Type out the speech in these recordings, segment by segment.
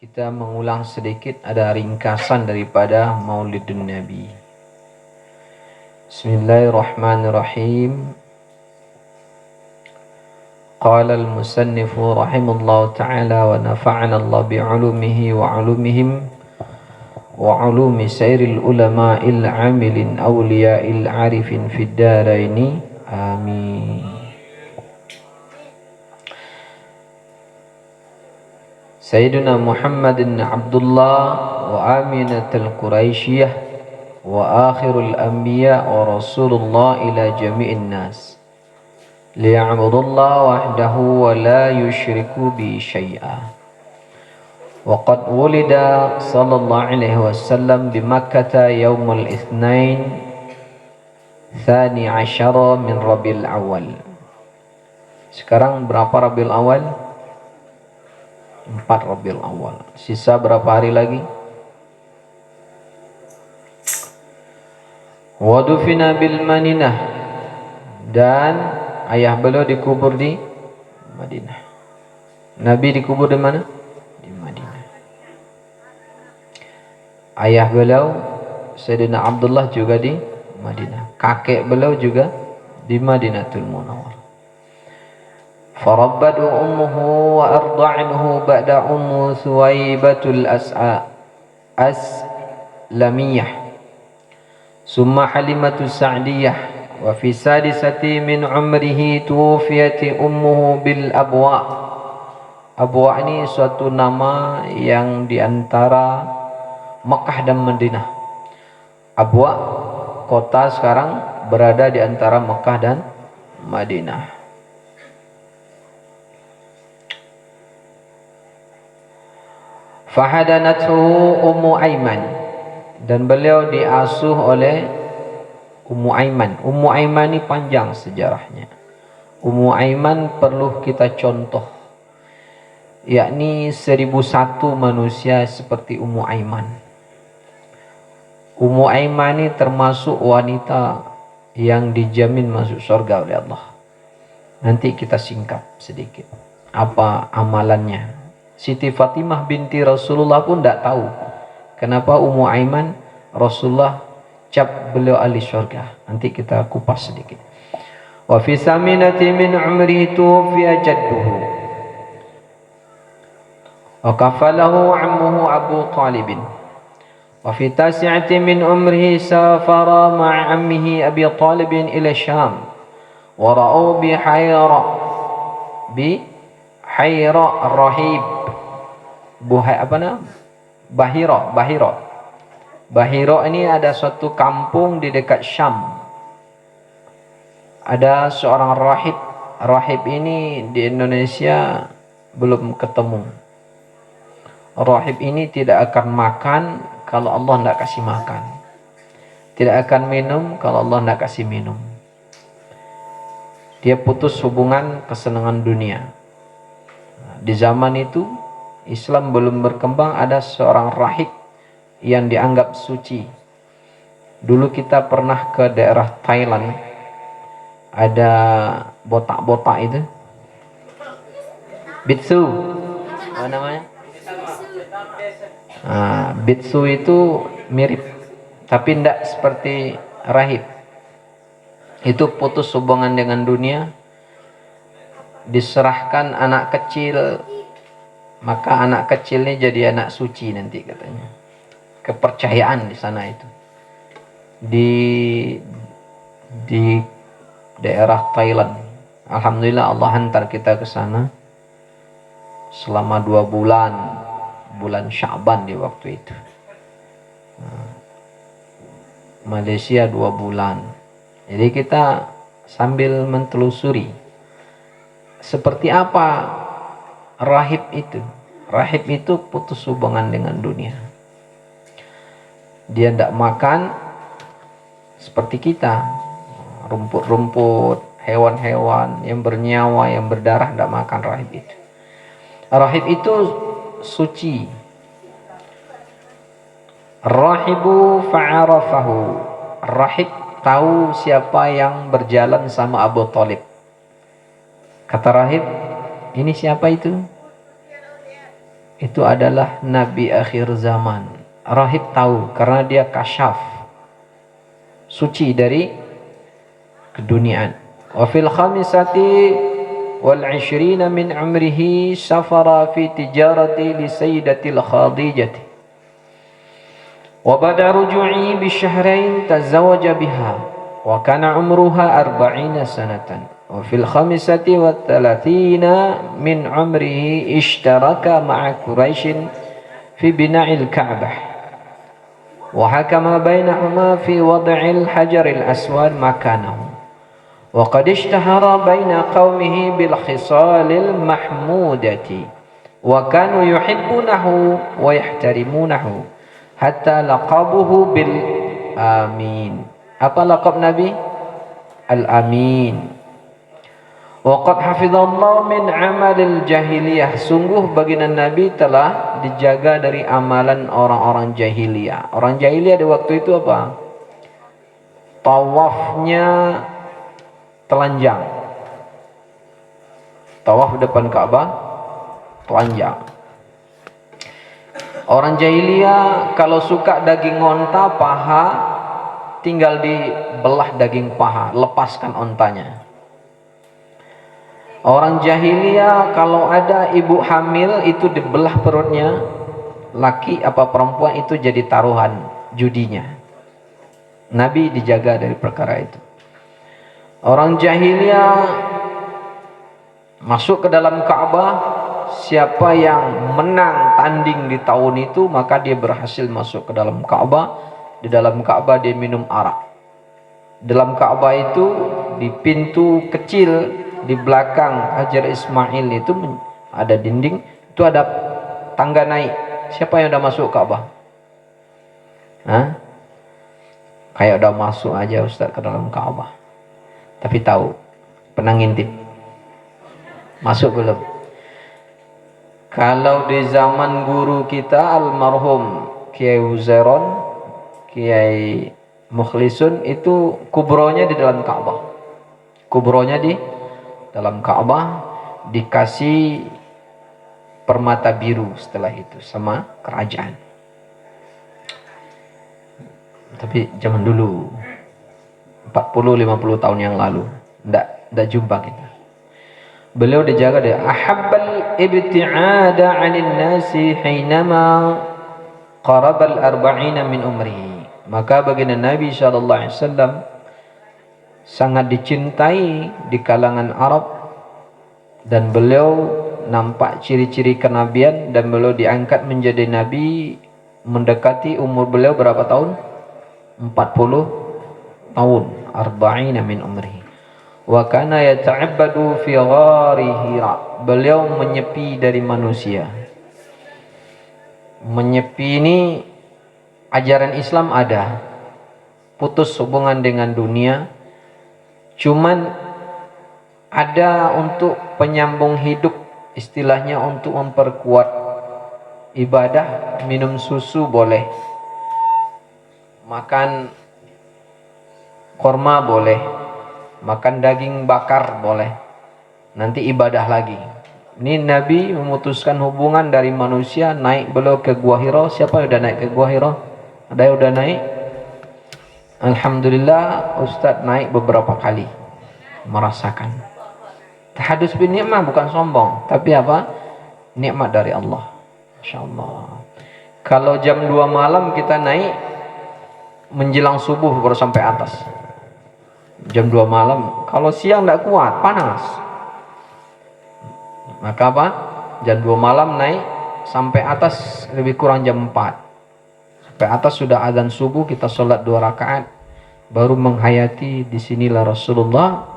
Kita mengulang sedikit, ada ringkasan daripada Maulidun Nabi. Bismillahirrahmanirrahim. Qala al-musannifu rahimahullah ta'ala wa nafa'ana Allah bi'ulumihi wa 'ulumihim wa 'ulumi sairil ulama'il 'amilin awliya'il 'arifin fid daraini. Amin. Sayyiduna Muhammadin Abdullah wa Aminatul Quraisyiyah wa akhirul anbiya wa rasulullah ila jami'in nas liya'budullah wahdahu wa la yushriku bi syai'a. Wa qad wulida sallallahu alaihi wasallam bi Makkah yaumul itsnain tsani asyara min Rabiul Awal. Sekarang berapa Rabiul Awal? 4 Rabiul Awal. Sisa berapa hari lagi? Wa dufina bil Madinah, dan ayah beliau dikubur di Madinah. Nabi dikubur di mana? Di Madinah. Ayah beliau Sayyidina Abdullah juga di Madinah. Kakek beliau juga di Madinatul Munawwarah. فربته أمه وأرضعنه بعد ثويبة الأسلمية ثم حليمة السعدية وفي السادسة من عمره توفيت أمه بالأبواء. Abwa ini suatu nama yang diantara Makkah dan Madinah. Abwa kota sekarang berada di antara Makkah dan Madinah. Fahadanathu Ummu Aiman, dan beliau diasuh oleh Ummu Aiman. Ummu Aiman ini panjang sejarahnya. Ummu Aiman perlu kita contoh, yakni 1001 manusia seperti Ummu Aiman. Ummu Aiman ini termasuk wanita yang dijamin masuk surga oleh Allah. Nanti kita singkat sedikit apa amalannya. Siti Fatimah binti Rasulullah pun tidak tahu kenapa Ummu Aiman Rasulullah cap beliau ahli syurga. Nanti kita kupas sedikit. Wa fi saminati min umri tufiya jadduhu wa kafalahu ammuhu Abu Talib. Wa fi tasi'ati min umrihi safara ma'a ammihi Abi Talib ila Syam wa ra'u bi Hayra ar-Rahib. Bahira ini ada suatu kampung di dekat Syam. Ada seorang rahib. Rahib ini di Indonesia belum ketemu. Rahib ini tidak akan makan kalau Allah tidak kasih makan. Tidak akan minum kalau Allah tidak kasih minum. Dia putus hubungan kesenangan dunia. Di zaman itu Islam belum berkembang, ada seorang rahib yang dianggap suci. Dulu kita pernah ke daerah Thailand, ada botak-botak itu, Bitsu, apa namanya? Bitsu itu mirip, tapi tidak seperti rahib. Itu putus hubungan dengan dunia, diserahkan anak kecil, maka anak kecilnya jadi anak suci nanti katanya. Kepercayaan di sana itu. Di daerah Thailand. Alhamdulillah Allah hantar kita ke sana selama 2 bulan, bulan Sya'ban di waktu itu. Malaysia 2 bulan. Jadi kita sambil mentelusuri seperti apa rahib itu. Rahib itu putus hubungan dengan dunia. Dia tidak makan seperti kita. rumput-rumput, hewan-hewan yang bernyawa, yang berdarah, tidak makan rahib itu. Rahib itu suci. Rahibu fa'arafahu. Rahib tahu siapa yang berjalan sama Abu Thalib. Kata rahib, ini siapa itu? Itu adalah Nabi akhir zaman. Rahib tahu karena dia kasyaf, suci dari keduniaan. Wa fil khamisati wal 20 min umrihi safara fi tijarati li sayyidatil Khadijah. Wa ba'da ruju'i bi syahrain tazawaja biha wa kana umruha 40 sanatan. Wa fil khamisati wa 30 min umrihi ishtaraka ma'a Quraisy fi bina'il Ka'bah wa hakama bainahuma fi wad'il hajaril aswad makanahu wa qad ishtahara baina qaumihi bil khisalil mahmudati wa kanu yuhibbunahu wa yahtarimunahu hatta laqabuhu bil amin. Apa laqab Nabi? Al-Amin. Wa qad hafizallahu min amalil jahiliyah. Sungguh baginda Nabi telah dijaga dari amalan orang-orang jahiliyah. Orang jahiliyah di waktu itu apa? Tawafnya telanjang. Tawaf depan Ka'bah telanjang. Orang jahiliyah kalau suka daging onta paha, tinggal dibelah daging paha, lepaskan ontanya. Orang jahiliyah kalau ada ibu hamil itu dibelah perutnya, laki apa perempuan itu jadi taruhan judinya. Nabi dijaga dari perkara itu. Orang jahiliyah masuk ke dalam Ka'bah, siapa yang menang tanding di tahun itu maka dia berhasil masuk ke dalam Ka'bah. Di dalam Ka'bah dia minum arak. Dalam Ka'bah itu di pintu kecil di belakang Hajar Ismail itu ada dinding, itu ada tangga naik. Siapa yang udah masuk Ka'bah? Hah? Kayak udah masuk aja Ustaz ke dalam Ka'bah. Tapi tahu, pernah ngintip. Masuk belum? Kalau di zaman guru kita almarhum Kiai Uzairon, Kiai Mukhlisun, itu kubronya di dalam Ka'bah. Kubronya di dalam Ka'bah, dikasih permata biru setelah itu sama kerajaan. Tapi zaman dulu 40-50 tahun yang lalu enggak jumpa kita. Beliau dijaga dia ahabbal ibti'ada 'anil nasi hinama qarabal 40 min umrihi. Maka baginda Nabi sallallahu alaihi wasallam sangat dicintai di kalangan Arab, dan beliau nampak ciri-ciri kenabian, dan beliau diangkat menjadi nabi mendekati umur beliau berapa tahun? 40 tahun, 40 min umrihi. Wa kana yata'abbadu fi ghari Hira. Beliau menyepi dari manusia. Menyepi ini ajaran Islam ada, putus hubungan dengan dunia, cuman ada untuk penyambung hidup, istilahnya untuk memperkuat ibadah. Minum susu boleh, makan korma boleh, makan daging bakar boleh, nanti ibadah lagi. Ini Nabi memutuskan hubungan dari manusia, naik beliau ke Gua Hira. Siapa yang udah naik ke Gua Hira? Ada yang udah naik? Alhamdulillah, Ustadz naik beberapa kali, merasakan. Tahadus bin nikmah, bukan sombong, tapi apa? Nikmat dari Allah. Masya Allah. Kalau jam 2 malam kita naik, menjelang subuh baru sampai atas. Jam 2 malam. Kalau siang tidak kuat, panas. Maka apa? Jam 2 malam naik sampai atas lebih kurang jam 4. Sampai atas sudah azan subuh, kita sholat 2 rakaat, baru menghayati. Disinilah Rasulullah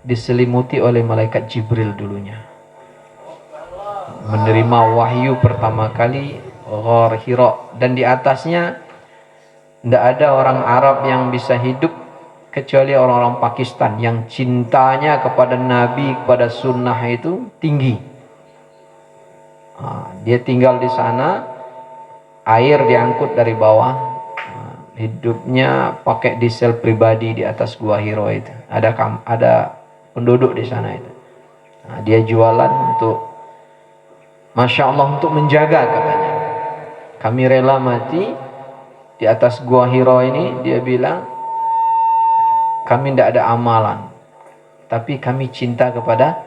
diselimuti oleh malaikat Jibril dulunya, menerima wahyu pertama kali Ghar Hira. Dan di atasnya tidak ada orang Arab yang bisa hidup kecuali orang-orang Pakistan yang cintanya kepada Nabi, kepada sunnah itu tinggi. Dia tinggal di sana, air diangkut dari bawah, hidupnya pakai diesel pribadi di atas Gua Hiro itu. Ada penduduk di sana itu. Dia jualan untuk, Masya Allah, untuk menjaga katanya. Kami rela mati di atas Gua Hiro ini. Dia bilang, kami tidak ada amalan, tapi kami cinta kepada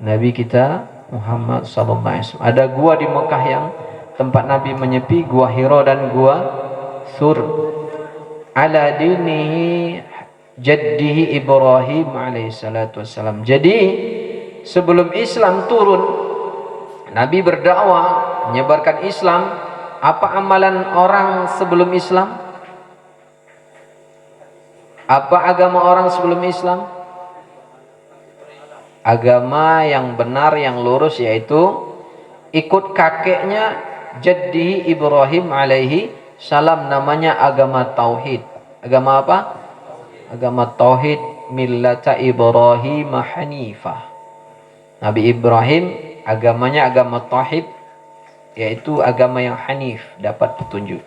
Nabi kita Muhammad SAW. Ada gua di Mekah yang tempat Nabi menyepi, Gua Hiro dan Gua Sur. Ala dinihi jaddihi Ibrahim alaihissalatu wassalam. Jadi sebelum Islam turun, Nabi berdakwah menyebarkan Islam. Apa amalan orang sebelum Islam? Apa agama orang sebelum Islam? Agama yang benar, yang lurus, yaitu ikut kakeknya Jaddi Ibrahim alaihi salam, namanya agama tauhid. Agama apa? Agama tauhid, millata Ibrahim hanifah. Nabi Ibrahim agamanya agama tauhid, yaitu agama yang hanif, dapat petunjuk.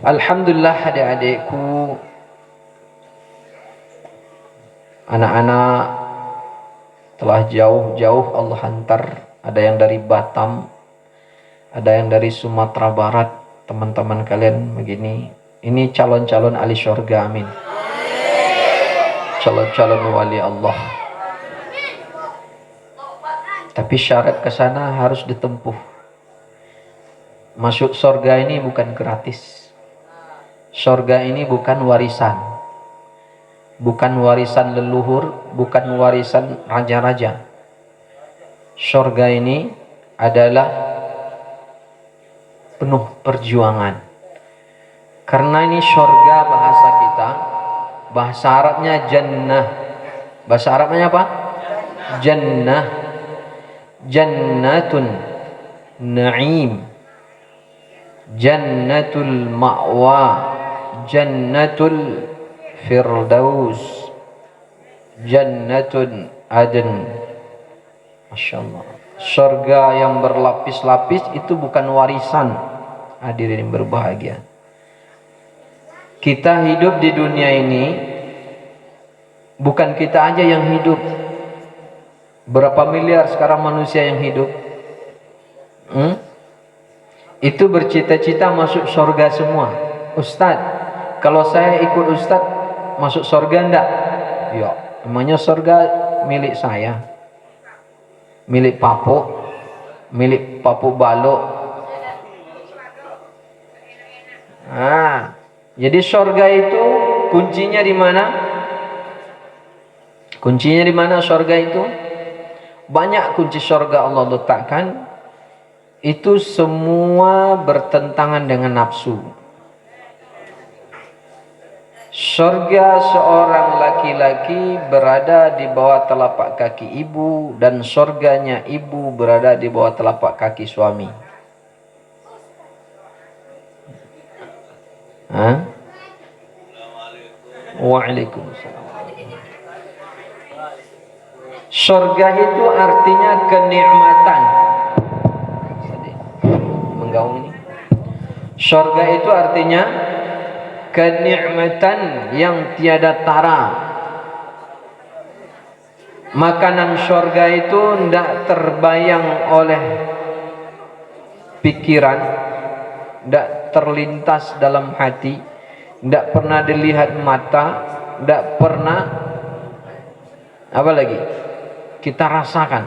Alhamdulillah adik-adikku, anak-anak telah jauh-jauh Allah hantar. Ada yang dari Batam, ada yang dari Sumatera Barat. Teman-teman kalian begini, ini calon-calon ahli syurga, amin. Calon-calon wali Allah. Tapi syarat ke sana harus ditempuh. Masuk surga ini bukan gratis. Surga ini bukan warisan. Bukan warisan leluhur, bukan warisan raja-raja. Surga ini adalah penuh perjuangan. Karena ini surga bahasa kita, bahasa Arabnya jannah. Bahasa Arabnya apa? Jannah. Jannatun na'im. Jannatul ma'wa. Jannatul Firdaus, Jannatun Aden. Masya Allah. Surga yang berlapis-lapis itu bukan warisan. Hadirin yang berbahagia, kita hidup di dunia ini, bukan kita aja yang hidup. Berapa miliar sekarang manusia yang hidup? Itu bercita-cita masuk surga semua. Ustadz, kalau saya ikut Ustadz masuk surga enggak? Ya, emangnya surga milik saya, milik Papu Balok. Jadi surga itu kuncinya di mana? Kuncinya di mana surga itu? Banyak kunci surga Allah letakkan. Itu semua bertentangan dengan nafsu. Surga seorang laki-laki berada di bawah telapak kaki ibu, dan surganya ibu berada di bawah telapak kaki suami. Waalaikumsalam. Surga itu artinya kenikmatan. Menggaung ini. Surga itu artinya kenikmatan yang tiada tara. Makanan surga itu tidak terbayang oleh pikiran, tidak terlintas dalam hati, tidak pernah dilihat mata, tidak pernah apa lagi kita rasakan.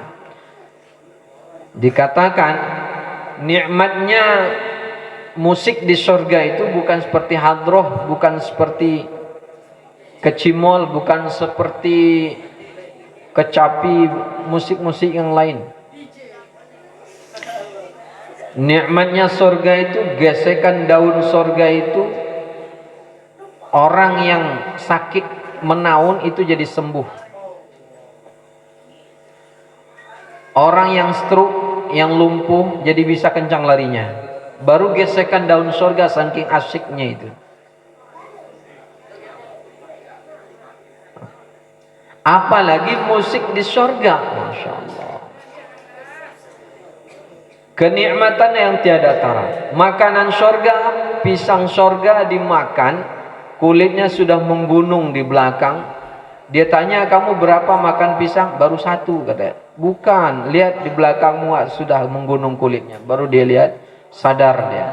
Dikatakan nikmatnya musik di surga itu bukan seperti hadroh, bukan seperti kecimol, bukan seperti kecapi, musik-musik yang lain. Nikmatnya surga itu, gesekan daun surga itu, orang yang sakit menaun itu jadi sembuh. Orang yang stroke, yang lumpuh jadi bisa kencang larinya. Baru gesekan daun surga, saking asyiknya itu. Apalagi musik di surga, Masya Allah. Kenikmatan yang tiada tara. Makanan surga, pisang surga dimakan, kulitnya sudah menggunung di belakang. Dia tanya, kamu berapa makan pisang? Baru satu, katanya. Bukan, lihat di belakangmu sudah menggunung kulitnya. Baru dia lihat, sadar dia.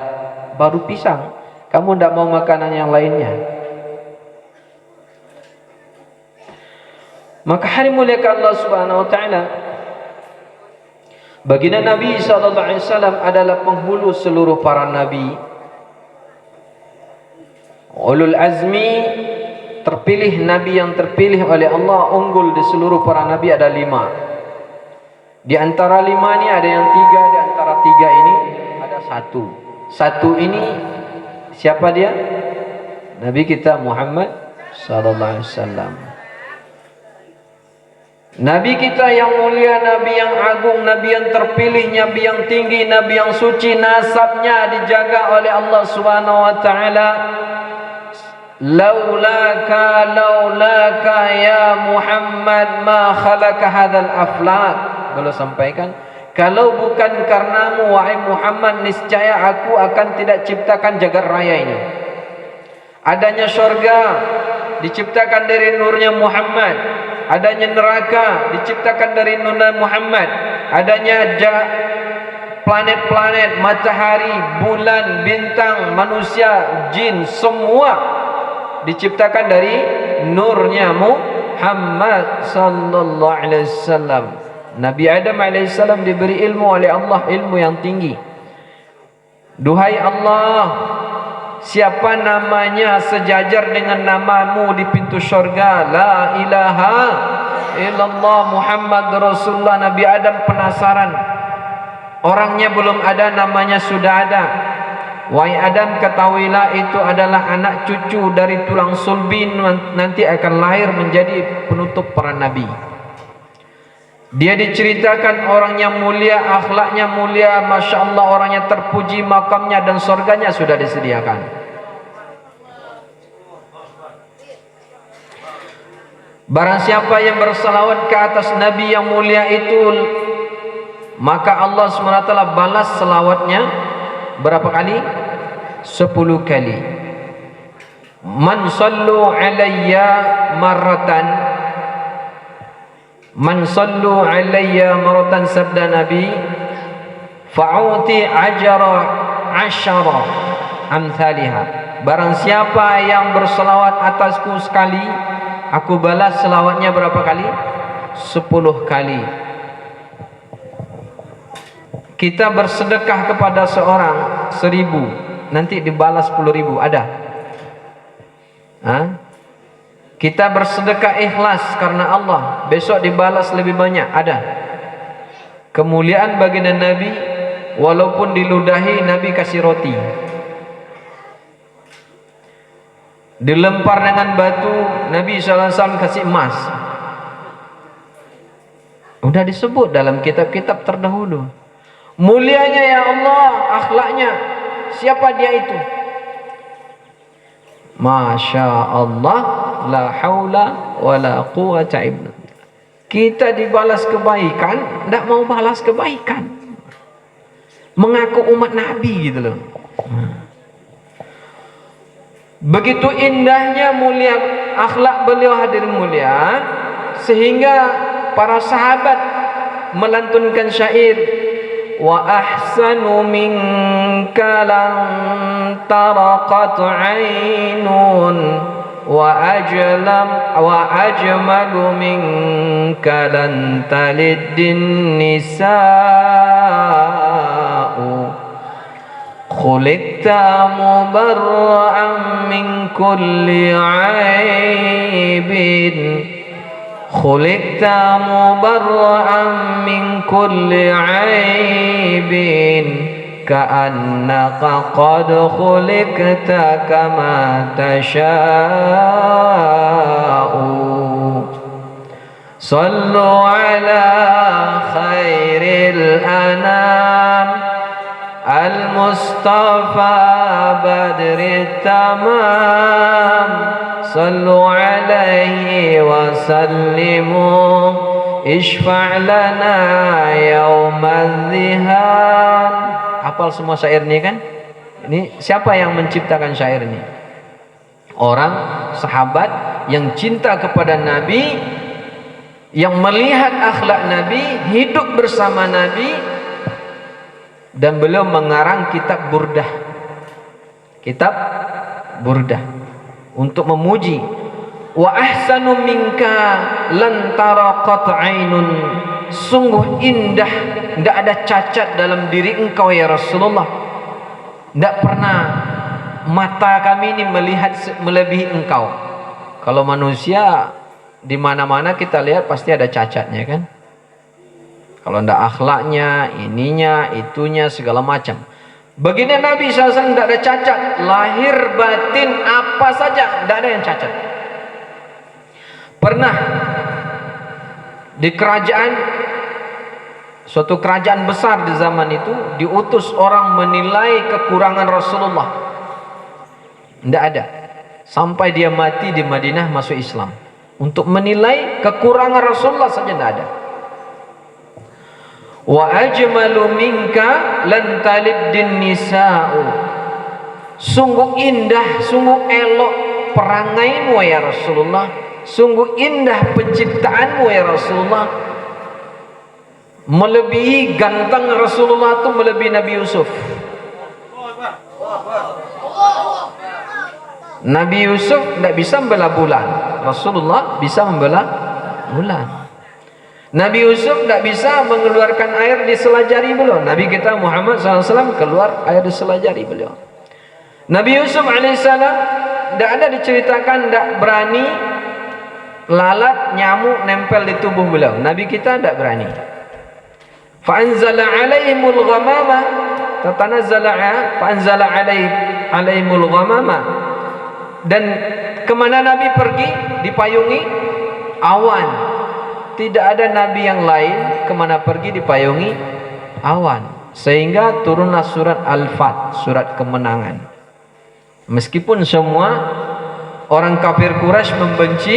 Baru pisang, kamu tidak mau makanan yang lainnya. Maka hari muliakan Allah Subhanahu wa taala, baginda Nabi sallallahu alaihi wasallam adalah penghulu seluruh para nabi. Ulul azmi, terpilih nabi yang terpilih oleh Allah, unggul di seluruh para nabi ada 5. Di antara 5 ini ada yang 3, di antara 3 ini ada 1. 1 ini siapa dia? Nabi kita Muhammad sallallahu alaihi wasallam. Nabi kita yang mulia, Nabi yang agung, Nabi yang terpilih, Nabi yang tinggi, Nabi yang suci, nasabnya dijaga oleh Allah Subhanahu wa taala. Laulaka ya Muhammad ma khalaqa hadzal aflak. Beliau sampaikan, kalau bukan karenamu wahai Muhammad, niscaya aku akan tidak ciptakan jagat raya ini. Adanya surga diciptakan dari nurnya Muhammad. Adanya neraka diciptakan dari nurnya Muhammad. Adanya planet-planet, matahari, bulan, bintang, manusia, jin, semua diciptakan dari nurnya Muhammad sallallahu alaihi wasallam. Nabi Adam alaihi salam diberi ilmu oleh Allah, ilmu yang tinggi. Duhai Allah, siapa namanya sejajar dengan namamu di pintu syurga? La ilaha illallah Muhammad Rasulullah. Nabi Adam penasaran, orangnya belum ada, namanya sudah ada. Wahai Adam, ketahuilah itu adalah anak cucu dari tulang sulbin, nanti akan lahir menjadi penutup para nabi. Dia diceritakan orangnya mulia, akhlaknya mulia, Masya Allah, orangnya terpuji, makamnya dan surganya sudah disediakan. Barang siapa yang berselawat ke atas Nabi yang mulia itu, maka Allah SWT balas selawatnya berapa kali? 10 kali. Man sallu alayya marratan, man sallu alayya marratan, sabda Nabi, fa'uti ajra 10 amthaliha. Barang siapa yang berselawat atasku sekali, aku balas selawatnya berapa kali? 10 kali. Kita bersedekah kepada seorang 1000, nanti dibalas 10.000, ada? Kita bersedekah ikhlas karena Allah, besok dibalas lebih banyak, ada? Kemuliaan baginda Nabi, walaupun diludahi, Nabi kasih roti. Dilempar dengan batu, Nabi SAW kasih emas. Sudah disebut dalam kitab-kitab terdahulu. Mulianya ya Allah, akhlaknya. Siapa dia itu? Masya Allah, la haula wa la quwata illa billah. Kita dibalas kebaikan, tidak mau balas kebaikan. Mengaku umat Nabi gitu loh. Begitu indahnya mulia akhlak beliau hadirin mulia, sehingga para sahabat melantunkan syair, wa ahsanu minka lan taraqat aynun wa ajmalu minka lan taliddin nisa'u khuliqta mubarra'an min kulli aibin khuliqta mubarra'an min kulli aibin ka'annaka qad khuliqta kama tasha'u sallu ala khairil anam al-mustafa badrit tamam sallu alaihi wa sallimu ishfa' lana yawmal dhihan. Hafal semua syair ini kan? Ini siapa yang menciptakan syair ini? Orang sahabat yang cinta kepada Nabi, yang melihat akhlak Nabi, hidup bersama Nabi, dan beliau mengarang kitab Burdah. Kitab Burdah untuk memuji. Wa ahsanu minka lan taraqat ainun. Sungguh indah, tidak ada cacat dalam diri engkau ya Rasulullah. Tidak pernah mata kami ini melihat melebihi engkau. Kalau manusia di mana-mana kita lihat pasti ada cacatnya kan. Kalau tidak akhlaknya, ininya, itunya, segala macam. Begini Nabi SAW tidak ada cacat. Lahir, batin, apa saja, tidak ada yang cacat. Pernah di kerajaan, suatu kerajaan besar di zaman itu, diutus orang menilai kekurangan Rasulullah. Tidak ada. Sampai dia mati di Madinah masuk Islam. Untuk menilai kekurangan Rasulullah saja tidak ada. Wa ajmalu minka lan taliddin nisa'u. Sungguh indah, sungguh elok perangaimu ya Rasulullah. Sungguh indah penciptaanmu ya Rasulullah. Melebihi ganteng Rasulullah itu melebihi Nabi Yusuf. Nabi Yusuf tidak bisa membela bulan. Rasulullah bisa membela bulan. Nabi Yusuf tidak bisa mengeluarkan air di selajari beliau. Nabi kita Muhammad SAW keluar air di selajari beliau. Nabi Yusuf AS tidak ada diceritakan tidak berani lalat nyamuk nempel di tubuh beliau. Nabi kita tidak berani. Fa'anzala alaihimul ghamama tatanazzala fa'anzala alaihimul ghamama. Dan kemana Nabi pergi dipayungi awan. Tidak ada Nabi yang lain kemana pergi dipayungi awan. Sehingga turunlah surat Al-Fat, surat kemenangan. Meskipun semua orang kafir Quraisy membenci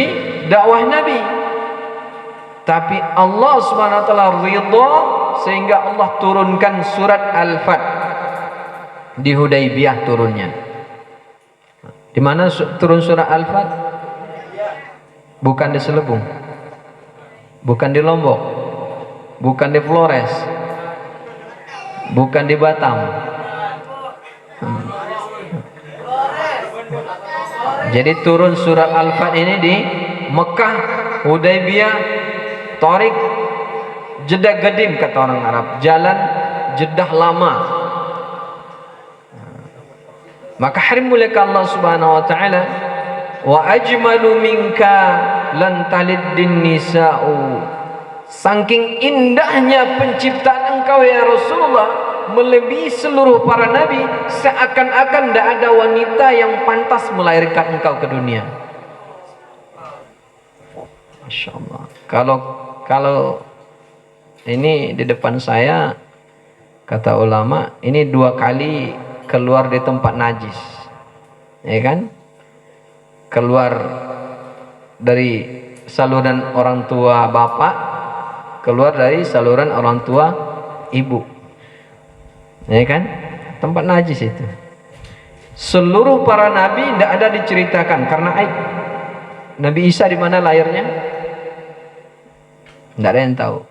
dakwah Nabi, tapi Allah SWT ridha sehingga Allah turunkan surat Al-Fat. Di Hudaybiyah turunnya. Di mana turun surat Al-Fat? Bukan di Selebung, bukan di Lombok, bukan di Flores, bukan di Batam. Jadi turun surat Al-Fat ini di Mekah, Hudaybiyah, Tariq, Jeddah Gadim kata orang Arab, jalan Jeddah lama. Maka harim mulai Allah Subhanahu wa taala, wa ajmalu minka lan taliddin nisa'u. Saking indahnya penciptaan engkau ya Rasulullah, melebihi seluruh para nabi, seakan-akan tidak ada wanita yang pantas melahirkan engkau ke dunia. Masya Allah. Kalau ini di depan saya, kata ulama, ini 2 kali keluar di tempat najis, ya kan? Keluar dari saluran orang tua bapak, keluar dari saluran orang tua ibu, ya kan? Tempat najis itu. Seluruh para nabi tidak ada diceritakan karena aib. Nabi Isa di mana lahirnya? Tidak ada yang tahu.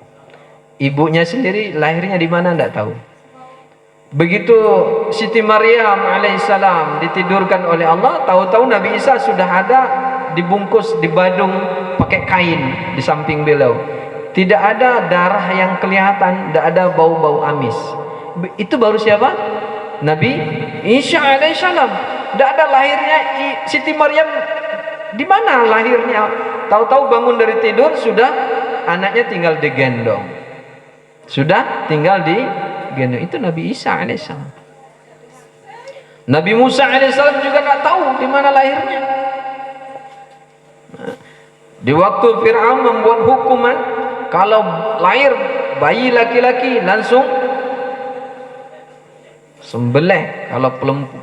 Ibunya sendiri lahirnya di mana tidak tahu. Begitu Siti Maryam alaihissalam ditidurkan oleh Allah, tahu-tahu Nabi Isa sudah ada dibungkus di badung pakai kain di samping beliau. Tidak ada darah yang kelihatan, tidak ada bau-bau amis. Itu baru siapa? Nabi Isa alaihissalam. Tidak ada lahirnya Siti Maryam. Di mana lahirnya? Tahu-tahu bangun dari tidur sudah anaknya tinggal digendong. Sudah tinggal digendong. Itu Nabi Isa alaihissalam. Nabi Musa alaihissalam juga tidak tahu di mana lahirnya. Di waktu Fir'aun membuat hukuman, kalau lahir bayi laki-laki langsung sembelih, kalau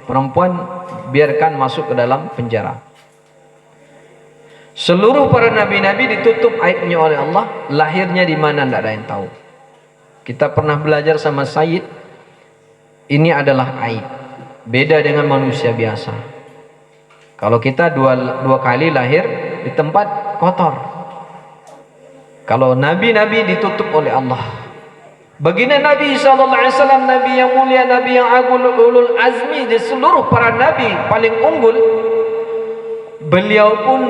perempuan biarkan masuk ke dalam penjara. Seluruh para nabi-nabi ditutup aibnya oleh Allah. Lahirnya di mana tidak ada yang tahu. Kita pernah belajar sama Sayyid, ini adalah aib. Beda dengan manusia biasa. Kalau kita dua kali lahir di tempat kotor. Kalau nabi-nabi ditutup oleh Allah. Baginda Nabi SAW, Nabi yang mulia, Nabi yang agung, ulul azmi di seluruh para nabi paling unggul. Beliau pun,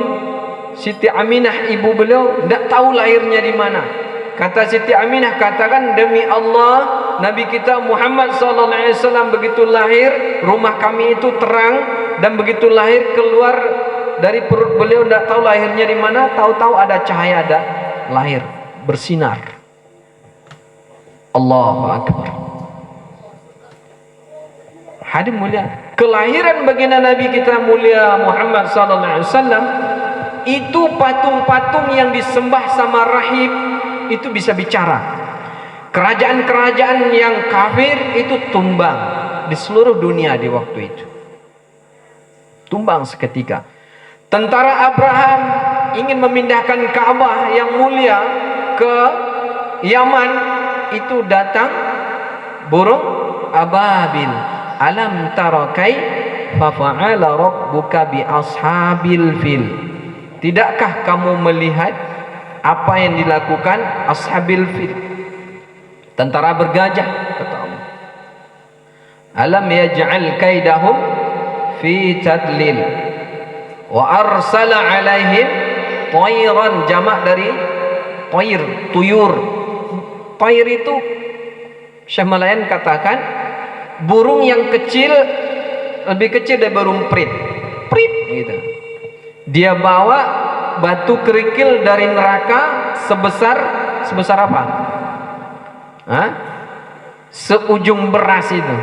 Siti Aminah ibu beliau tidak tahu lahirnya di mana. Kata Siti Aminah, katakan demi Allah, Nabi kita Muhammad SAW begitu lahir, rumah kami itu terang, dan begitu lahir keluar dari perut beliau tidak tahu lahirnya di mana, tahu-tahu ada cahaya, ada lahir bersinar. Allahu Akbar. Hadir mulia, kelahiran baginda Nabi kita mulia Muhammad SAW itu patung-patung yang disembah sama rahib itu bisa bicara. Kerajaan-kerajaan yang kafir itu tumbang di seluruh dunia di waktu itu. Tumbang seketika. Tentara Abraham ingin memindahkan Ka'bah yang mulia ke Yaman, itu datang burung ababil. Alam tara kaifa fa'ala rabbuka bi ashabil fil. Tidakkah kamu melihat apa yang dilakukan ashabil fil, tentara bergajah, kata Allah. Alam yaj'al kaidahum fi tadlil wa arsala alaihim tayran, jamak dari tayr, tuyur. Tayr itu Syekh Malayan katakan burung yang kecil, lebih kecil dari burung prit gitu. Dia bawa batu kerikil dari neraka sebesar apa? Seujung beras itu.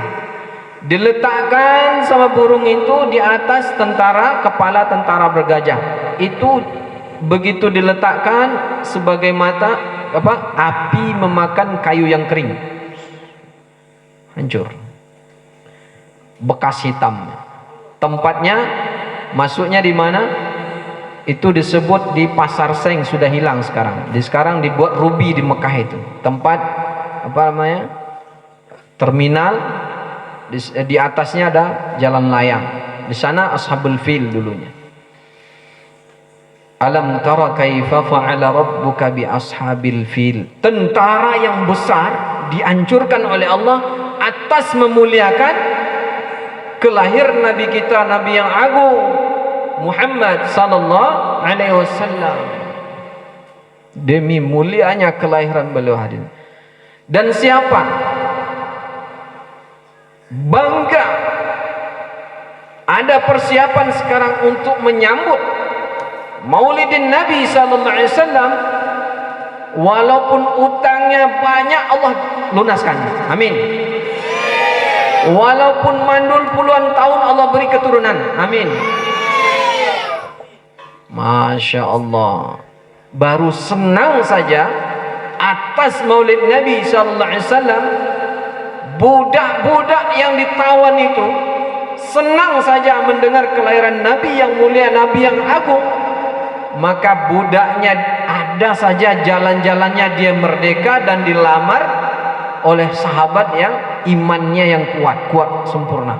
Diletakkan sama burung itu di atas kepala tentara bergajah. Itu begitu diletakkan sebagai mata api memakan kayu yang kering. Hancur. Bekas hitam. Tempatnya masuknya di mana? Itu disebut di Pasar Seng, sudah hilang sekarang. Sekarang dibuat Ruby di Mekah itu. Tempat terminal, di atasnya ada jalan layang. Di sana Ashabul Fil dulunya. Alam tara kaifa fa'ala rabbuka bi ashabil fil. Tentara yang besar dihancurkan oleh Allah atas memuliakan kelahiran Nabi kita, Nabi yang agung Muhammad sallallahu alaihi wasallam. Demi mulianya kelahiran beliau hadir. Dan siapa bangga ada persiapan sekarang untuk menyambut Maulidin Nabi sallallahu alaihi wasallam, walaupun utangnya banyak Allah lunaskan. Amin. Walaupun mandul puluhan tahun Allah beri keturunan. Amin. Masya Allah. Baru senang saja atas Maulid Nabi sallallahu alaihi wasallam, budak-budak yang ditawan itu senang saja mendengar kelahiran Nabi yang mulia, Nabi yang agung. Maka budaknya ada saja jalan-jalannya dia merdeka dan dilamar oleh sahabat yang imannya yang kuat sempurna.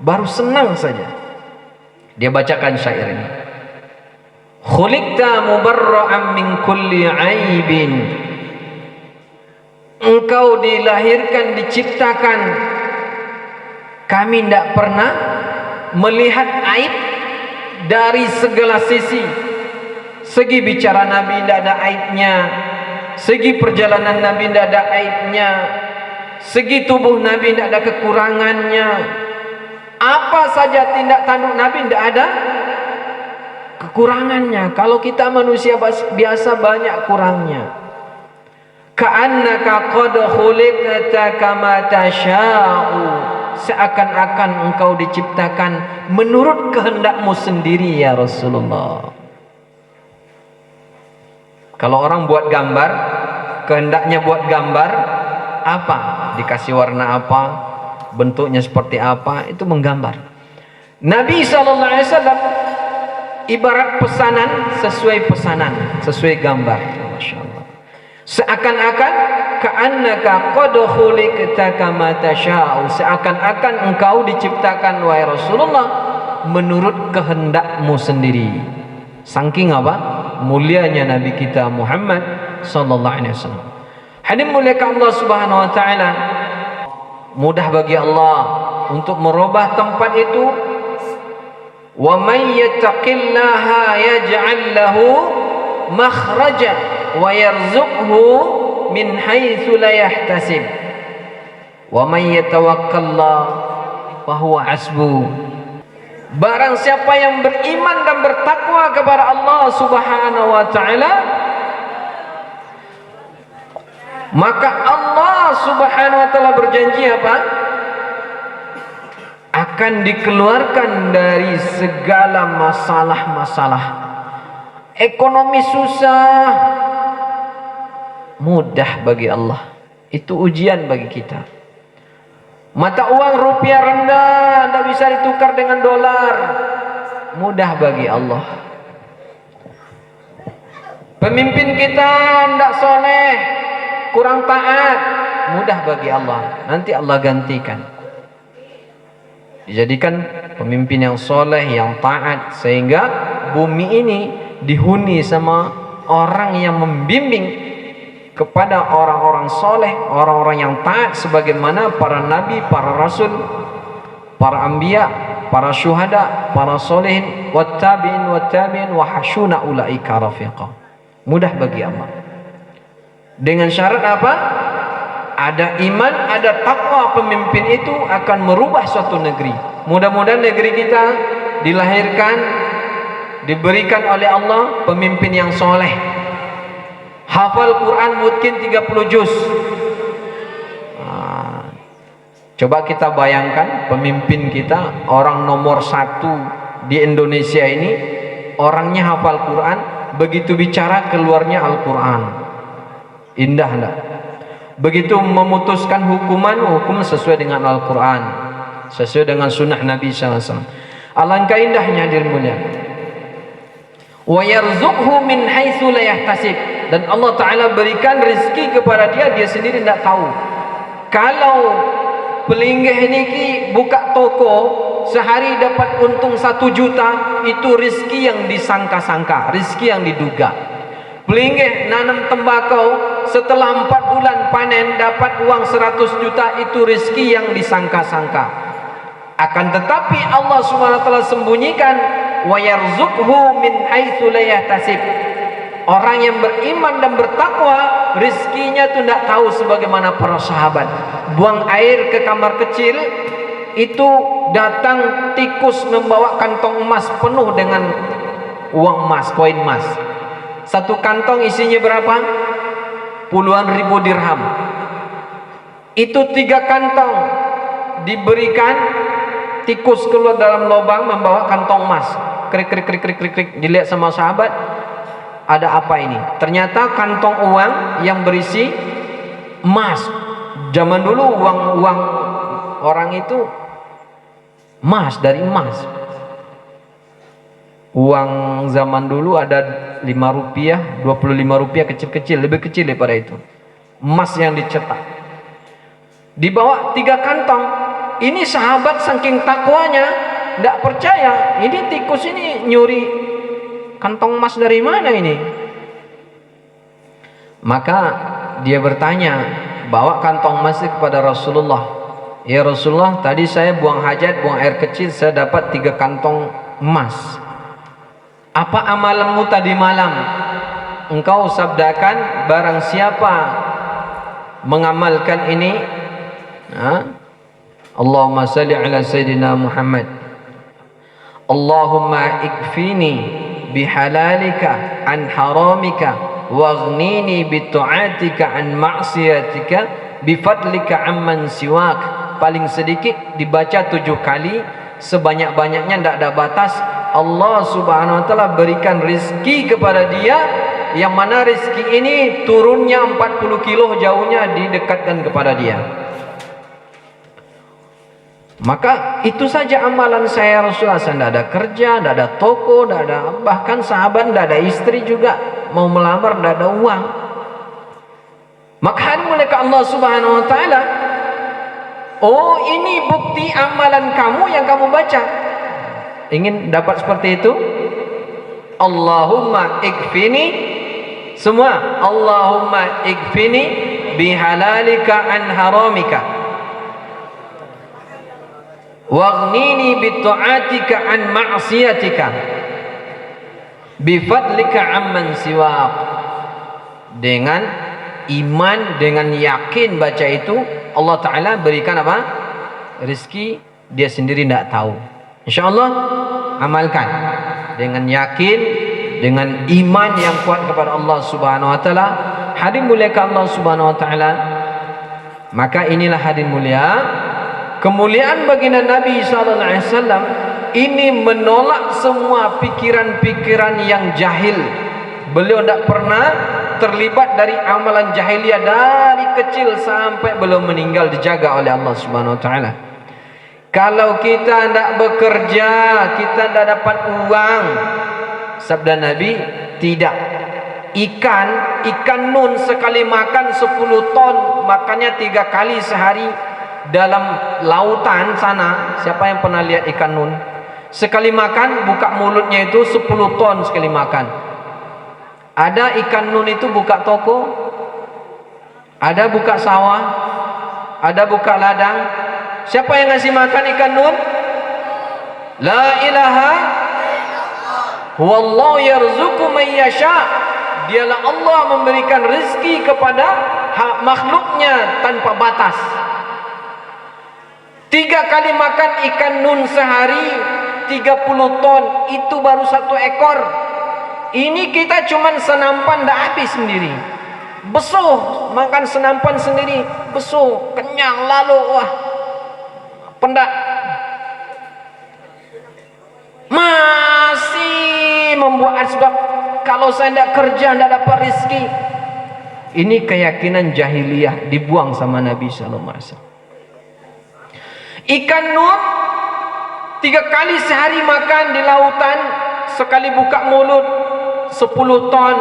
Baru senang saja dia bacakan syair ini. Khuliqta mubarra'an min kulli aibin. Engkau dilahirkan, diciptakan, kami tidak pernah melihat aib dari segala sisi. Segi bicara Nabi tidak ada aibnya, segi perjalanan Nabi tidak ada aibnya, segi tubuh Nabi tidak ada kekurangannya. Apa saja tindak tanduk Nabi tidak ada kekurangannya. Kalau kita manusia biasa banyak kurangnya. Ka'annaka qad khuliqta kama tasha'u. Seakan-akan engkau diciptakan menurut kehendakmu sendiri ya Rasulullah. Kalau orang buat gambar, kehendaknya buat gambar apa? Dikasih warna apa? Bentuknya seperti apa? Itu menggambar. Nabi SAW ibarat pesanan sesuai pesanan, sesuai gambar. Masya Allah. Seakan-akan ka'annaka qad khuliqta kama tasha'u, seakan-akan engkau diciptakan wahai Rasulullah menurut kehendakmu sendiri. Saking apa? Mulianya Nabi kita Muhammad sallallahu alaihi wasallam. Hadirin muliakan Allah Subhanahu wa taala, mudah bagi Allah untuk merubah tempat itu. Wa may yattaqillaha yaj'al lahu makhraja wa yarzuqhu min haitsu la yahtasib. Wa may yatawakkallah fa huwa hasbuh. Barang siapa yang beriman dan bertakwa kepada Allah Subhanahu wa taala, maka Allah Subhanahu wa taala berjanji apa? Akan dikeluarkan dari segala masalah-masalah. Ekonomi susah, mudah bagi Allah. Itu ujian bagi kita. Mata uang rupiah rendah, tidak bisa ditukar dengan dolar, mudah bagi Allah. Pemimpin kita tidak soleh, kurang taat, mudah bagi Allah. Nanti Allah gantikan. Dijadikan pemimpin yang soleh, yang taat, sehingga bumi ini dihuni sama orang yang membimbing kepada orang-orang soleh, orang-orang yang taat, sebagaimana para nabi, para rasul, para anbiya, para syuhada, para solehin, wattabi'in wattabi'in wa hasuna ulaika rafiqa. Mudah bagi Allah. Dengan syarat apa? Ada iman, ada takwa. Pemimpin itu akan merubah suatu negeri. Mudah-mudahan negeri kita dilahirkan, diberikan oleh Allah pemimpin yang soleh, hafal Quran mungkin 30 juz. Coba kita bayangkan pemimpin kita, orang nomor 1 di Indonesia ini, orangnya hafal Quran, begitu bicara keluarnya Al-Quran. Indah enggak? Begitu memutuskan hukuman, hukum sesuai dengan Al-Quran, sesuai dengan sunnah Nabi SAW. Alangkah indahnya hadir mulia. Wa yarzuqhu min haitsu la yahtasib. Dan Allah Ta'ala berikan rezeki kepada dia, dia sendiri tidak tahu. Kalau pelinggih ini buka toko, sehari dapat untung 1 juta, itu rezeki yang disangka-sangka, rezeki yang diduga. Pelinggih nanam tembakau, setelah 4 bulan panen dapat uang 100 juta, itu rezeki yang disangka-sangka. Akan tetapi Allah SWT sembunyikan, wa yarzuqhu min haitsu la yahtasib. Orang yang beriman dan bertakwa, rezekinya itu tidak tahu sebagaimana para sahabat. Buang air ke kamar kecil, itu datang tikus membawa kantong emas penuh dengan uang emas, koin emas. Satu kantong isinya berapa? Puluhan ribu dirham. Itu 3 kantong diberikan, tikus keluar dalam lubang membawa kantong emas. Krik krik krik krik krik krik. Dilihat sama sahabat, ada apa ini? Ternyata kantong uang yang berisi emas. Zaman dulu uang orang itu emas, dari emas. Uang zaman dulu ada 5 rupiah, 25 rupiah, kecil-kecil, lebih kecil daripada itu. Emas yang dicetak. Dibawa 3 kantong. Ini sahabat saking takwanya, tidak percaya. Ini tikus ini nyuri kantong emas dari mana ini? Maka dia bertanya, bawa kantong emas kepada Rasulullah. Ya Rasulullah, tadi saya buang hajat, buang air kecil, saya dapat 3 kantong emas. Apa amalanmu tadi malam? Engkau sabdakan, barang siapa mengamalkan ini, Allahumma salli ala Sayyidina Muhammad, Allahumma ikfini bihalalika an haramika waghnini bitu'atika an ma'siyatika bifadlika amman siwak. Paling sedikit dibaca 7 kali, sebanyak-banyaknya tidak ada batas. Allah Subhanahu wa taala berikan rezeki kepada dia, yang mana rezeki ini turunnya 40 kilo jauhnya didekatkan kepada dia. Maka itu saja amalan saya Rasulullah. Saya tidak ada kerja, tidak ada toko, tidak ada, bahkan sahabat tidak ada istri juga, mau melamar tidak ada uang. Maka hari mulai ke Allah Subhanahu Wa Taala, oh ini bukti amalan kamu yang kamu baca. Ingin dapat seperti itu? Allahumma ikfini, semua Allahumma ikfini bihalalika an haramika, waghnini bita'atika an ma'siyatika, bifadlika amman siwak. Dengan iman, dengan yakin baca itu, Allah Ta'ala berikan apa? Rizki dia sendiri tidak tahu. InsyaAllah amalkan dengan yakin, dengan iman yang kuat kepada Allah Subhanahu Wa Ta'ala. Hadirin mulia Allah Subhanahu Wa Ta'ala, maka inilah hadirin mulia kemuliaan baginda Nabi SAW. Ini menolak semua pikiran-pikiran yang jahil. Beliau tidak pernah terlibat dari amalan jahiliyah dari kecil sampai belum meninggal, dijaga oleh Allah Subhanahu Wa Ta'ala. Kalau kita tidak bekerja, kita tidak dapat uang, sabda Nabi, tidak. Ikan nun sekali makan 10 ton, makannya 3 kali sehari dalam lautan sana. Siapa yang pernah lihat ikan nun? Sekali makan, buka mulutnya itu 10 ton sekali makan. Ada ikan nun itu buka toko, ada buka sawah, ada buka ladang. Siapa yang ngasih makan ikan nun? La ilaha huwallahu yarzuqu man yasha. Dialah Allah memberikan rezeki kepada makhluknya tanpa batas. 3 kali makan ikan nun sehari 30 ton, itu baru 1 ekor. Ini kita cuman senampan dah habis sendiri. Besuh, makan senampan sendiri, besuh, kenyang lalu wah pendak. Masih membuat sebab kalau saya tidak kerja tidak dapat rezeki. Ini keyakinan jahiliyah dibuang sama Nabi SAW. Ikan nun 3 kali sehari makan di lautan, sekali buka mulut 10 ton,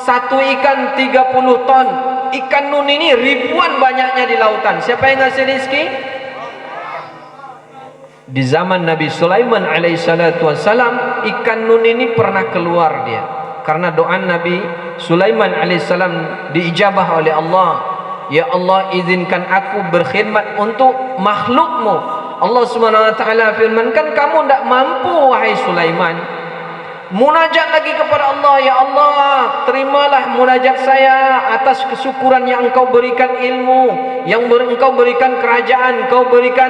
1 ikan 30 ton. Ikan nun ini ribuan banyaknya di lautan. Siapa yang ngasih rezeki? Di zaman Nabi Sulaiman alaihissalatu wassalam, ikan nun ini pernah keluar dia, karena doa Nabi Sulaiman alaihissalam diijabah oleh Allah. Ya Allah, izinkan aku berkhidmat untuk makhlukmu. Allah Subhanahu Wa Taala firmankan, kamu tidak mampu wahai Sulaiman. Munajat lagi kepada Allah, ya Allah, terimalah munajat saya atas kesyukuran yang engkau berikan ilmu, yang engkau berikan kerajaan, engkau berikan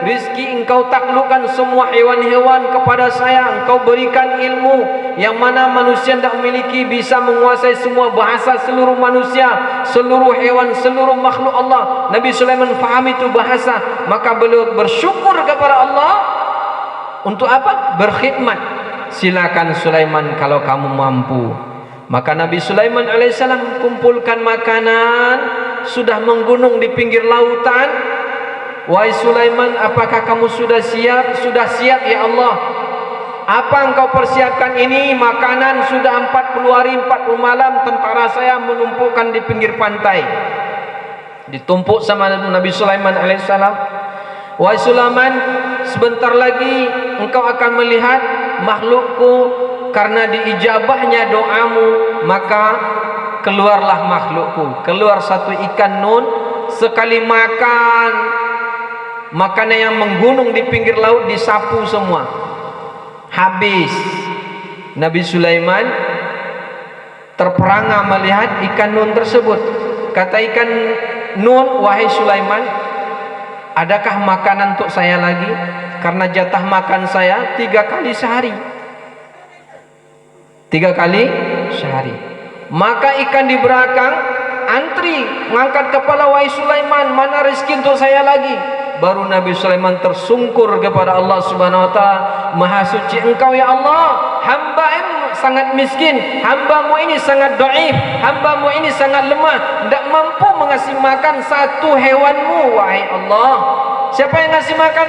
rizki, engkau taklukkan semua hewan-hewan kepada saya, engkau berikan ilmu yang mana manusia tidak memiliki, bisa menguasai semua bahasa seluruh manusia, seluruh hewan, seluruh makhluk Allah. Nabi Sulaiman faham itu bahasa, maka beliau bersyukur kepada Allah. Untuk apa? Berkhidmat. Silakan Sulaiman kalau kamu mampu. Maka Nabi Sulaiman alaihissalam kumpulkan makanan, sudah menggunung di pinggir lautan. Wahai Sulaiman, apakah kamu sudah siap? Sudah siap ya Allah. Apa engkau persiapkan ini? Makanan sudah 40 hari 40 malam tentara saya menumpukkan di pinggir pantai. Ditumpuk sama Nabi Sulaiman alaihissalam. Wahai Sulaiman, sebentar lagi engkau akan melihat makhlukku, karena diijabahnya doamu maka keluarlah makhlukku. Keluar 1 ikan nun, sekali makan makanan yang menggunung di pinggir laut disapu semua, habis. Nabi Sulaiman terperangah melihat ikan nun tersebut. Kata ikan nun, wahai Sulaiman, adakah makanan untuk saya lagi? Karena jatah makan saya 3 kali sehari. 3 kali sehari. Maka ikan di belakang antri mengangkat kepala, wahai Sulaiman, mana rezeki untuk saya lagi? Baru Nabi Sulaiman tersungkur kepada Allah Subhanahu Wa Taala, Maha suci Engkau ya Allah, hamba-Mu sangat miskin, hamba-Mu ini sangat dhaif, hamba-Mu ini sangat lemah, tidak mampu mengasih makan 1 hewanmu wahai Allah. Siapa yang ngasih makan?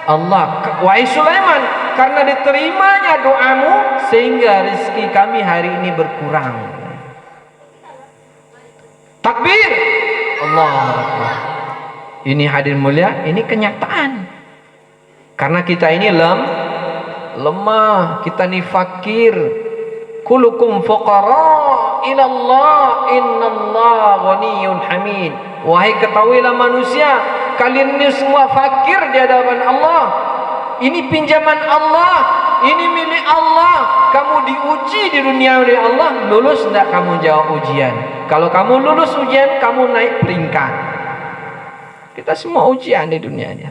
Allah. Wahai Sulaiman, karena diterimanya doamu sehingga rezeki kami hari ini berkurang. Takbir. Allahu Akbar. Ini hadirin mulia, ini kenyataan. Karena kita ini lemah, kita ini fakir. Kullukum fuqara ila Allah, innallaha ghaniyyun hamid. Wahai ketahuilah manusia, kalian ini semua fakir di hadapan Allah. Ini pinjaman Allah, ini milik Allah. Kamu diuji di dunia oleh Allah, lulus tidak kamu jawab ujian. Kalau kamu lulus ujian, kamu naik peringkat. Kita semua ujian di dunia ini.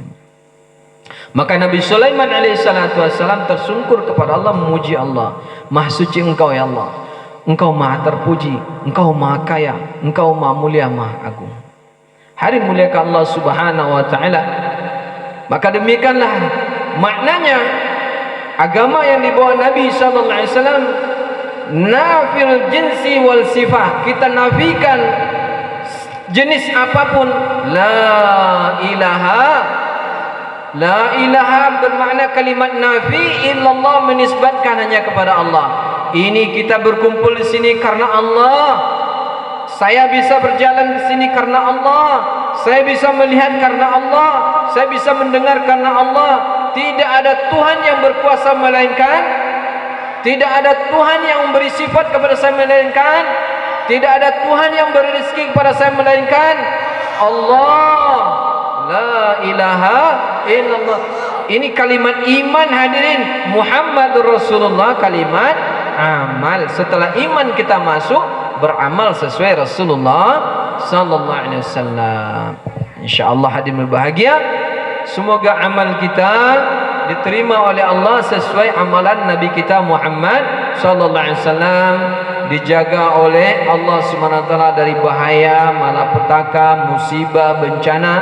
Maka Nabi Sulaiman alaihissalatu wassalam tersungkur kepada Allah, memuji Allah. Maha suci Engkau ya Allah, Engkau maha terpuji, Engkau maha kaya, Engkau maha mulia, maha agung. Hari muliakan Allah subhanahu wa ta'ala. Maka demikianlah maknanya agama yang dibawa Nabi SAW, nafil jinsi wal sifah. Kita nafikan jenis apapun. La ilaha bermakna kalimat nafi illallah, menisbatkan hanya kepada Allah. Ini kita berkumpul di sini karena Allah. Saya bisa berjalan di sini karena Allah. Saya bisa melihat karena Allah. Saya bisa mendengar karena Allah. Tidak ada Tuhan yang berkuasa melainkan, tidak ada Tuhan yang memberi sifat kepada saya melainkan, tidak ada Tuhan yang beri rezeki kepada saya melainkan Allah. La ilaha illallah. Ini kalimat iman hadirin. Muhammadur Rasulullah kalimat amal. Setelah iman kita masuk beramal sesuai Rasulullah sallallahu alaihi wasallam. Insyaallah hadirin berbahagia, semoga amal kita diterima oleh Allah sesuai amalan Nabi kita Muhammad sallallahu alaihi wasallam, dijaga oleh Allah Subhanahu wa taala dari bahaya, malapetaka, musibah, bencana,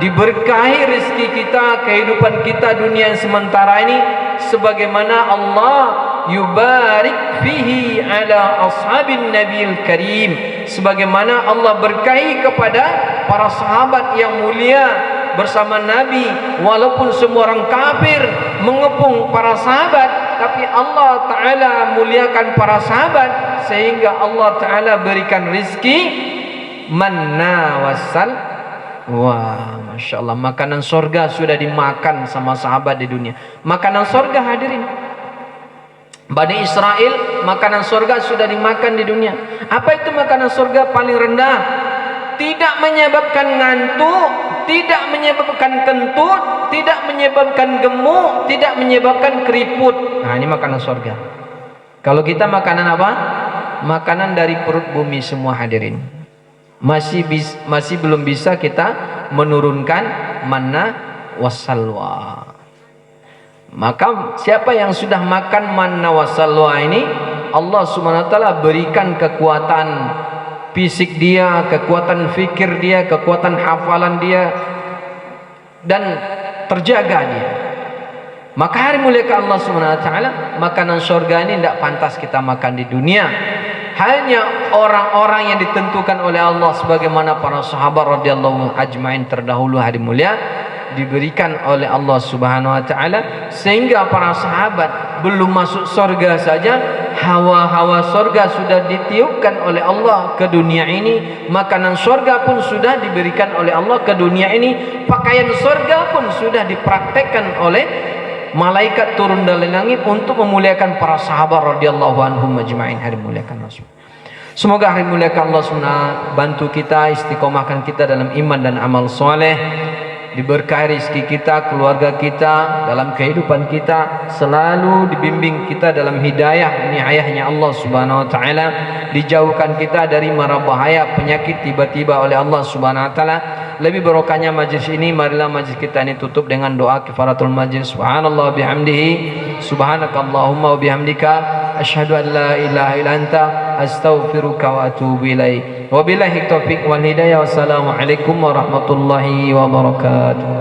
diberkahi rezeki kita, kehidupan kita dunia yang sementara ini sebagaimana Allah yubarik fihi ala ashabin nabiyil karim, sebagaimana Allah berkahi kepada para sahabat yang mulia bersama Nabi. Walaupun semua orang kafir mengepung para sahabat, tapi Allah Ta'ala muliakan para sahabat sehingga Allah Ta'ala berikan rizki manna wasal. Wah, Masya Allah, makanan surga sudah dimakan sama sahabat di dunia. Makanan surga hadirin, Bani Israel, makanan surga sudah dimakan di dunia. Apa itu makanan surga? Paling rendah, tidak menyebabkan ngantuk, tidak menyebabkan kentut, tidak menyebabkan gemuk, tidak menyebabkan keriput. Nah, ini makanan surga. Kalau kita makanan apa? Makanan dari perut bumi semua hadirin. Masih belum bisa kita menurunkan manna wassalwa. Maka siapa yang sudah makan manna wassalwa ini, Allah Subhanahu wa taala berikan kekuatan fisik dia, kekuatan fikir dia, kekuatan hafalan dia, dan terjaga dia. Maka hari muliakan Allah Subhanahu wa taala, makanan surga ini tidak pantas kita makan di dunia. Hanya orang-orang yang ditentukan oleh Allah sebagaimana para sahabat radhiyallahu ajmain terdahulu hari mulia diberikan oleh Allah Subhanahu wa taala, sehingga para sahabat belum masuk surga saja hawa-hawa surga sudah ditiupkan oleh Allah ke dunia ini. Makanan surga pun sudah diberikan oleh Allah ke dunia ini. Pakaian surga pun sudah dipraktekkan oleh malaikat turun dari langit untuk memuliakan para sahabat radhiyallahu anhum ajma'in. Hari muliakan Rasul. Semoga hari muliakan Allah SWT bantu kita, istiqomahkan kita dalam iman dan amal soleh, diberkahi rezeki kita, keluarga kita, dalam kehidupan kita, selalu dibimbing kita dalam hidayah ini ayahnya Allah Subhanahu wa taala, dijauhkan kita dari mara bahaya penyakit tiba-tiba oleh Allah Subhanahu wa taala. Lebih barokahnya majlis ini, marilah majlis kita ini tutup dengan doa kifaratul majlis. Subhanallah bihamdihi, subhanakallahumma wa bihamdika, asyhadu an la ilaha illa anta, astaghfiruka wa atubu ilaik. Wabillahi taufiq wal hidayah. Wassalamualaikum warahmatullahi wabarakatuh.